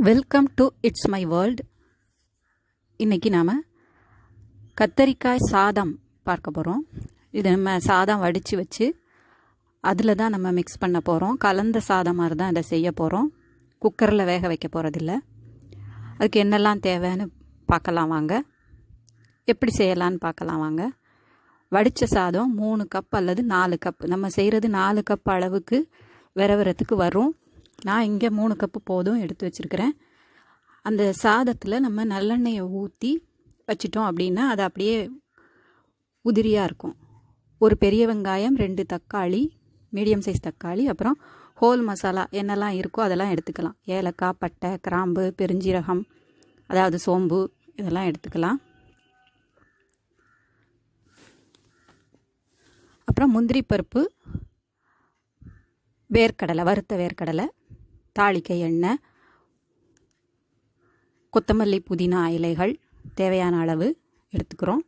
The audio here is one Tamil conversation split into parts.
Welcome to it's my world. இன்றைக்கி நாம் கத்தரிக்காய் சாதம் பார்க்க போகிறோம். இது நம்ம சாதம் வடித்து வச்சு அதில் தான் நம்ம மிக்ஸ் பண்ண போகிறோம். கலந்த சாதம் மாதிரி தான் இதை செய்ய போகிறோம். குக்கரில் வேக வைக்க போகிறதில்ல. அதுக்கு என்னெல்லாம் தேவைன்னு பார்க்கலாம் வாங்க. எப்படி செய்யலான்னு பார்க்கலாம் வாங்க. வடித்த சாதம் 3 கப் அல்லது 4 கப். நம்ம செய்கிறது 4 கப் அளவுக்கு விரவறத்துக்கு வரும். நான் இங்கே 3 கப்பு போதும் எடுத்து வச்சுருக்கிறேன். அந்த சாதத்தில் நம்ம நல்லெண்ணெயை ஊற்றி வச்சிட்டோம் அப்படின்னா அது அப்படியே உதிரியாக இருக்கும். ஒரு பெரிய வெங்காயம், 2 தக்காளி, மீடியம் சைஸ் தக்காளி, அப்புறம் ஹோல் மசாலா என்னெல்லாம் இருக்கோ அதெல்லாம் எடுத்துக்கலாம். ஏலக்காய், பட்டை, கிராம்பு, பெருஞ்சீரகம், அதாவது சோம்பு, இதெல்லாம் எடுத்துக்கலாம். அப்புறம் முந்திரி பருப்பு, வேர்க்கடலை, வறுத்த வேர்க்கடலை, தாளிக்க எண்ணெய், கொத்தமல்லி, புதினா இலைகள் தேவையான அளவு எடுத்துக்கிறோம்.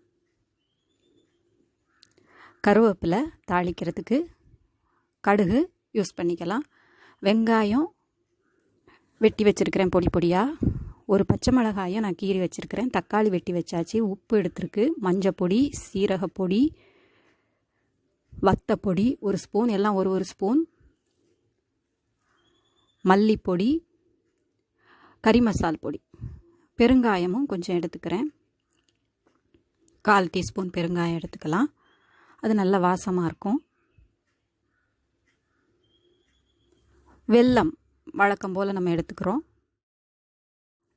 கருவேப்பிலை தாளிக்கிறதுக்கு, கடுகு யூஸ் பண்ணிக்கலாம். வெங்காயம் வெட்டி வச்சுருக்கிறேன் பொடி பொடியாக. ஒரு பச்சை மிளகாயை நான் கீறி வச்சுருக்கிறேன். தக்காளி வெட்டி வச்சாச்சு. உப்பு எடுத்துருக்கு. மஞ்சப்பொடி, சீரகப்பொடி, வத்தப்பொடி 1 ஸ்பூன், எல்லாம் ஒரு ஸ்பூன். மல்லிப்பொடி, கறி மசால் பொடி, பெருங்காயமும் கொஞ்சம் எடுத்துக்கிறேன். 1/4 டீஸ்பூன் பெருங்காயம் எடுத்துக்கலாம். அது நல்ல வாசமாக இருக்கும். வெல்லம் வழக்கம் போல் நம்ம எடுத்துக்கிறோம்.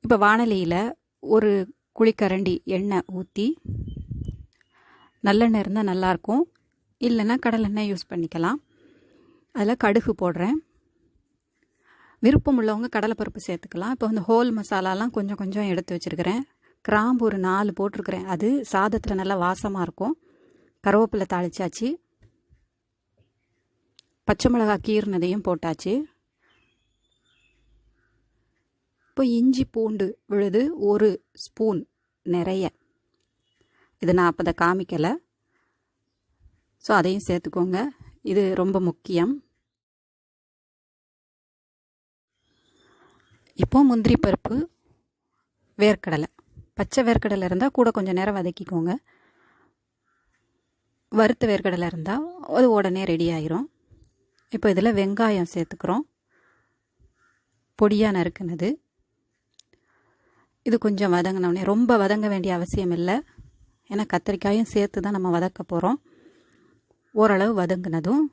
இப்போ வாணலியில் ஒரு குழிக்கரண்டி எண்ணெய் ஊற்றி, நல்லெண்ணெய் இருந்தால் நல்லாயிருக்கும், இல்லைன்னா கடலெண்ணெய் யூஸ் பண்ணிக்கலாம். அதில் கடுகு போடுறேன். விருப்பம் உள்ளவங்க கடலைப்பருப்பு சேர்த்துக்கலாம். இப்போ வந்து ஹோல் மசாலாலாம் கொஞ்சம் கொஞ்சம் எடுத்து வச்சுருக்கிறேன். கிராம்பு ஒரு 4 போட்டிருக்கிறேன். அது சாதத்தில் நல்லா வாசமாக இருக்கும். கருவேப்பிலை தாளிச்சாச்சு. பச்சை மிளகாய் கீறினதையும் போட்டாச்சு. இப்போ இஞ்சி பூண்டு விழுது 1 ஸ்பூன் நிறைய. இது நான் அப்போ அதை காமிக்கலை. ஸோ அதையும் சேர்த்துக்கோங்க. இது ரொம்ப முக்கியம். இப்போ முந்திரி பருப்பு, வேர்க்கடலை, பச்சை வேர்க்கடலை இருந்தால் கூட கொஞ்சம் நேரம் வதக்கிக்கோங்க. வறுத்த வேர்க்கடலை இருந்தால் அது உடனே ரெடி ஆகிரும். இப்போ இதில் வெங்காயம் சேர்த்துக்கிறோம், பொடியாக நறுக்குனது. இது கொஞ்சம் வதங்கினோடனே, ரொம்ப வதங்க வேண்டிய அவசியம் இல்லை, ஏன்னா கத்திரிக்காயும் சேர்த்து தான் நம்ம வதக்க போகிறோம். ஓரளவு வதங்கினதும்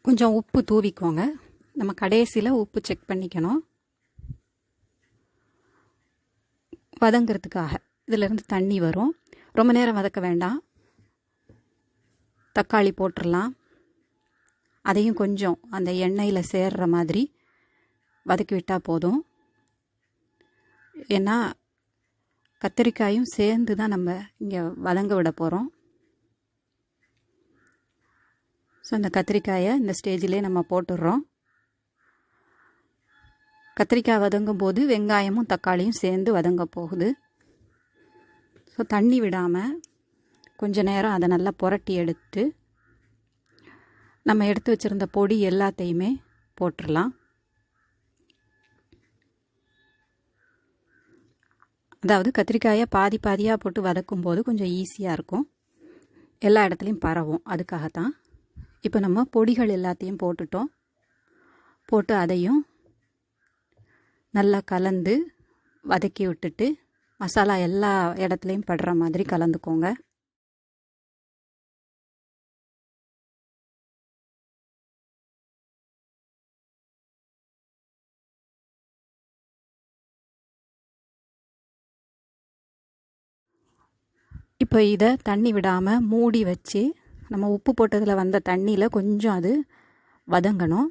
கொஞ்சம் உப்பு தூவிக்கோங்க. நம்ம கடைசியில் உப்பு செக் பண்ணிக்கணும் வதங்கிறதுக்காக. இதிலேருந்து தண்ணி வரும். ரொம்ப நேரம் வதக்க வேண்டாம். தக்காளி போட்டுடலாம். அதையும் கொஞ்சம் அந்த எண்ணெயில் சேர்கிற மாதிரி வதக்கி விட்டால் போதும். ஏன்னா கத்திரிக்காயும் சேர்ந்து தான் நம்ம இங்கே வதங்க விட போகிறோம். ஸோ அந்த கத்திரிக்காயை இந்த ஸ்டேஜிலே நம்ம போட்டுடுறோம். கத்திரிக்காய் வதங்கும் போது வெங்காயமும் தக்காளியும் சேர்ந்து வதங்க போகுது. ஸோ தண்ணி விடாமல் கொஞ்ச நேரம் அதை நல்லா புரட்டி எடுத்து நம்ம எடுத்து வச்சுருந்த பொடி எல்லாத்தையுமே போட்டுடலாம். அதாவது கத்திரிக்காயை பாதி பாதியாக போட்டு வதக்கும் போது கொஞ்சம் ஈஸியாக இருக்கும், எல்லா இடத்துலையும் பரவும். அதுக்காகத்தான். இப்போ நம்ம பொடிகள் எல்லாத்தையும் போட்டுட்டோம். போட்டு அதையும் நல்லா கலந்து வதக்கி விட்டுட்டு மசாலா எல்லா இடத்துலையும் படுற மாதிரி கலந்துக்கோங்க. இப்போ இதை தண்ணி விடாமல் மூடி வச்சு, நம்ம உப்பு போட்டதில் வந்த தண்ணியில் கொஞ்சம் அது வதங்கணும்.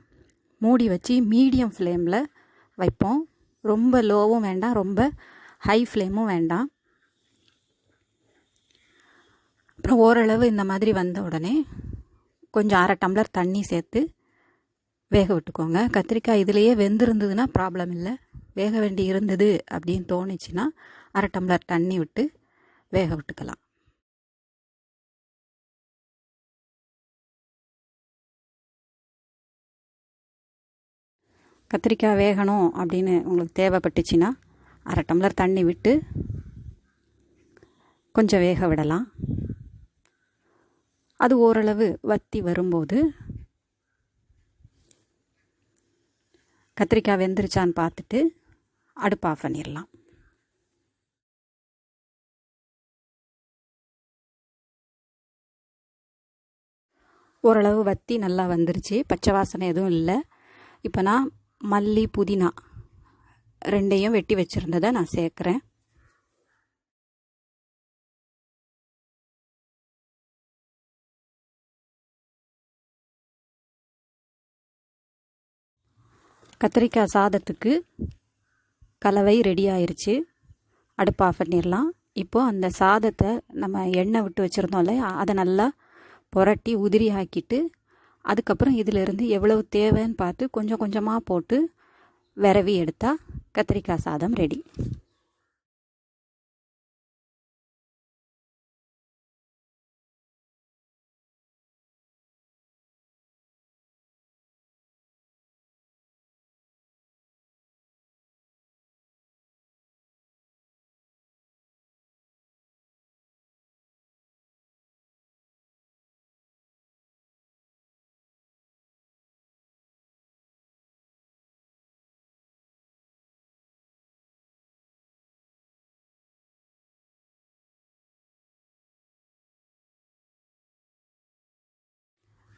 மூடி வச்சு மீடியம் ஃப்ளேமில் வைப்போம். ரொம்ப லோவும் வேண்டாம், ரொம்ப ஹை ஃப்ளேமும் வேண்டாம். அப்புறம் ஓரளவு இந்த மாதிரி வந்த உடனே கொஞ்சம் 1/2 டம்ளர் தண்ணி சேர்த்து வேக விட்டுக்கோங்க. கத்திரிக்காய் இதிலேயே வெந்திருந்ததுன்னா ப்ராப்ளம் இல்லை. வேக வேண்டி இருந்தது அப்படின்னு தோணுச்சுன்னா 1/2 டம்ளர் தண்ணி விட்டு வேக விட்டுக்கலாம். கத்திரிக்காய் வேகணும் அப்படின்னு உங்களுக்கு தேவைப்பட்டுச்சுன்னா 1/2 டம்ளர் தண்ணி விட்டு கொஞ்சம் வேக விடலாம். அது ஓரளவு வற்றி வரும்போது கத்திரிக்காய் வெந்துருச்சான்னு பார்த்துட்டு அடுப்பு ஆஃப் பண்ணிடலாம். ஓரளவு வற்றி நல்லா வந்துருச்சு, பச்சை வாசனை எதுவும் இல்லை. இப்போ நான் மல்லி புதினா 2ஐயும் வெட்டி வச்சுருந்ததை நான் சேர்க்குறேன். கத்திரிக்காய் சாதத்துக்கு கலவை ரெடி ஆயிடுச்சு. அடுப்பு ஆஃப் பண்ணிடலாம். இப்போது அந்த சாதத்தை நம்ம எண்ணெய் விட்டு வச்சுருந்தோம்ல, அதை நல்லா புரட்டி உதிரி ஆக்கிட்டு அதுக்கப்புறம் இதிலிருந்து எவ்வளவு தேவைன்னு பார்த்து கொஞ்சம் கொஞ்சமாக போட்டு விரவி எடுத்தால் கத்திரிக்காய் சாதம் ரெடி.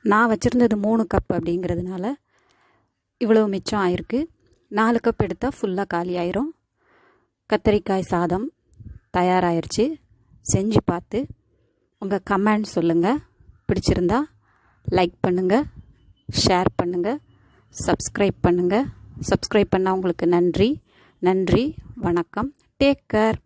நான் வச்சுருந்தது 3 கப் அப்படிங்கிறதுனால இவ்வளோ மிச்சம் ஆயிருக்கு. 4 கப் எடுத்தால் ஃபுல்லாக காலி ஆயிரும். கத்திரிக்காய் சாதம் தயாராகிருச்சு. செஞ்சு பார்த்து உங்கள் கமெண்ட் சொல்லுங்கள். பிடிச்சிருந்தா லைக் பண்ணுங்கள், ஷேர் பண்ணுங்கள், சப்ஸ்கிரைப் பண்ணுங்கள். சப்ஸ்கிரைப் பண்ணால் உங்களுக்கு நன்றி. வணக்கம். Take care.